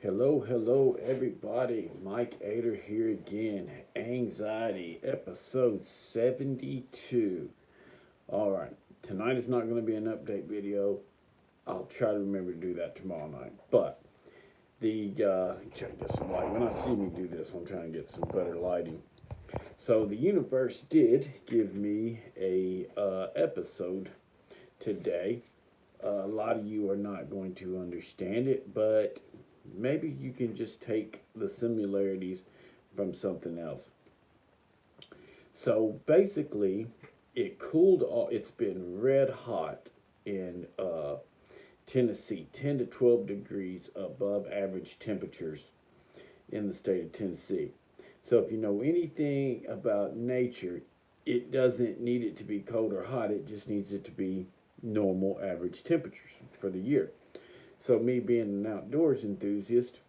Hello, everybody. Mike Ader here again. Anxiety, episode 72. All right, tonight is not going to be an update video. I'll try to remember to do that tomorrow night. But try to get some light. When I see me do this, I'm trying to get some better lighting. So the universe did give me a episode today. A lot of you are not going to understand it, but maybe you can just take the similarities from something else. So basically, it cooled off. It's been red hot in Tennessee, 10 to 12 degrees above average temperatures in the state of Tennessee. So if you know anything about nature, it doesn't need it to be cold or hot, it just needs it to be normal average temperatures for the year. So, me being an outdoors enthusiast,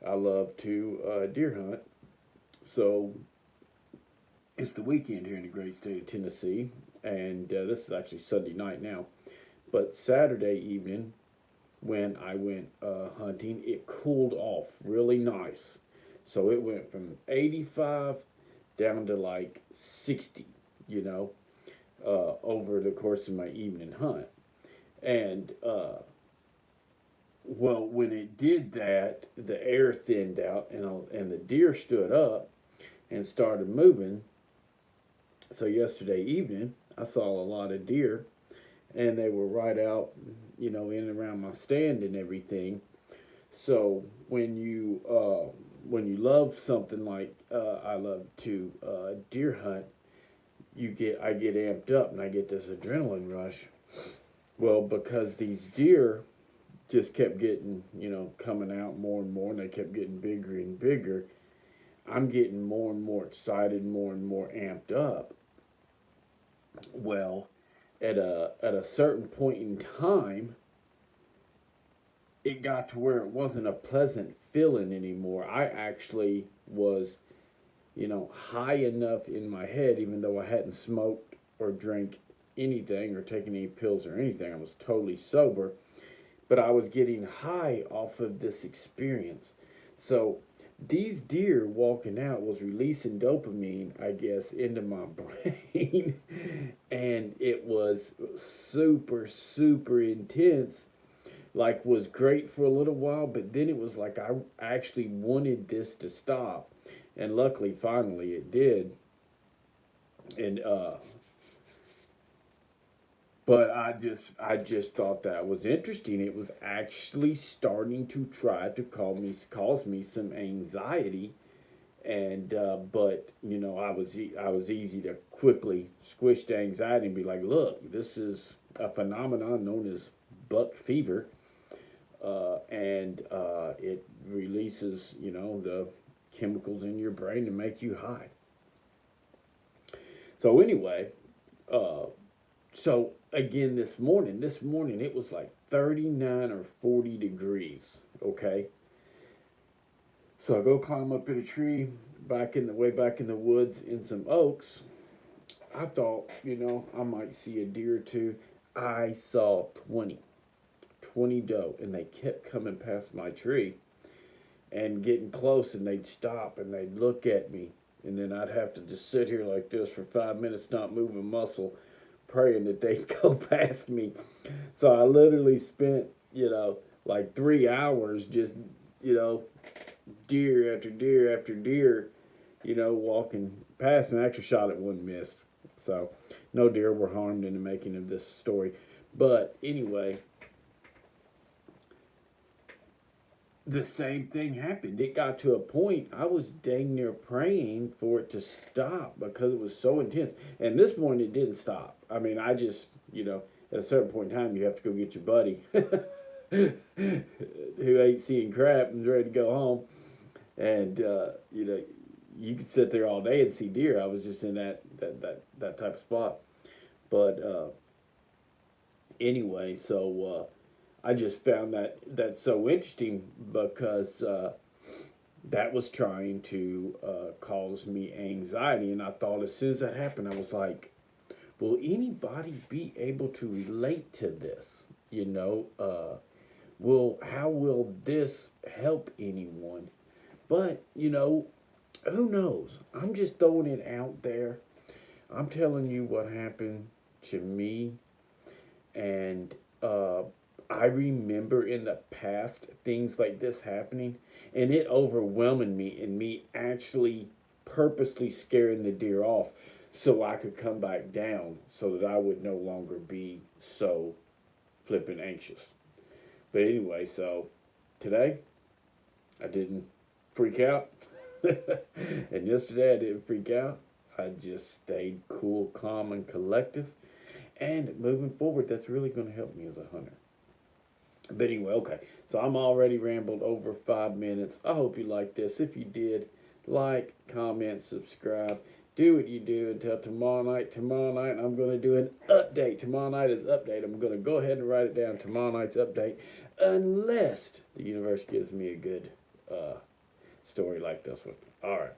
I love to deer hunt. So, it's the weekend here in the great state of Tennessee, and this is actually Sunday night now. But Saturday evening, when I went hunting, it cooled off really nice. So, it went from 85 down to like 60, you know, over the course of my evening hunt. And well, when it did that, the air thinned out and the deer stood up and started moving. So yesterday evening, I saw a lot of deer, and they were right out, in and around my stand and everything. So when you love something like I love to deer hunt, I get amped up and I get this adrenaline rush. Well, because these deer just kept getting, coming out more and more, and they kept getting bigger and bigger. I'm getting more and more excited, more and more amped up. Well, at a certain point in time, it got to where it wasn't a pleasant feeling anymore. I actually was, high enough in my head, even though I hadn't smoked or drank anything or taken any pills or anything. I was totally sober, but I was getting high off of this experience. So these deer walking out was releasing dopamine, I guess, into my brain. And it was super, super intense. Like, was great for a little while, but then it was like I actually wanted this to stop. And luckily, finally, it did. And but I just thought that was interesting. It was actually starting to try to cause me some anxiety, and but I was easy to quickly squish the anxiety and be like, look, this is a phenomenon known as buck fever, and it releases the chemicals in your brain to make you high. So anyway, uh, so again this morning it was like 39 or 40 degrees. Okay, so I go climb up in a tree back in the woods in some oaks. I thought, I might see a deer or two. I saw 20 doe, and they kept coming past my tree and getting close, and they'd stop and they'd look at me, and then I'd have to just sit here like this for 5 minutes, not move a muscle, praying that they'd go past me. So I literally spent, like 3 hours just, you know, deer after deer after deer, walking past me. I actually shot at one, missed. So no deer were harmed in the making of this story. But anyway, the same thing happened. It got to a point I was dang near praying for it to stop because it was so intense. And this morning it didn't stop. I mean, I just, at a certain point in time, you have to go get your buddy who ain't seeing crap and is ready to go home. And, you could sit there all day and see deer. I was just in that type of spot. But anyway, so I just found that so interesting because that was trying to cause me anxiety, and I thought as soon as that happened, I was like, "Will anybody be able to relate to this?" You know, how will this help anyone? But, who knows? I'm just throwing it out there. I'm telling you what happened to me. And I remember in the past things like this happening, and it overwhelming me, and me actually purposely scaring the deer off so I could come back down so that I would no longer be so flipping anxious. But anyway, so today I didn't freak out. And yesterday I didn't freak out. I just stayed cool, calm, and collective. And moving forward, that's really going to help me as a hunter. But anyway, okay. So I'm already rambled over 5 minutes. I hope you liked this. If you did, like, comment, subscribe. Do what you do until tomorrow night. Tomorrow night, I'm going to do an update. Tomorrow night is update. I'm going to go ahead and write it down. Tomorrow night's update. Unless the universe gives me a good story like this one. All right.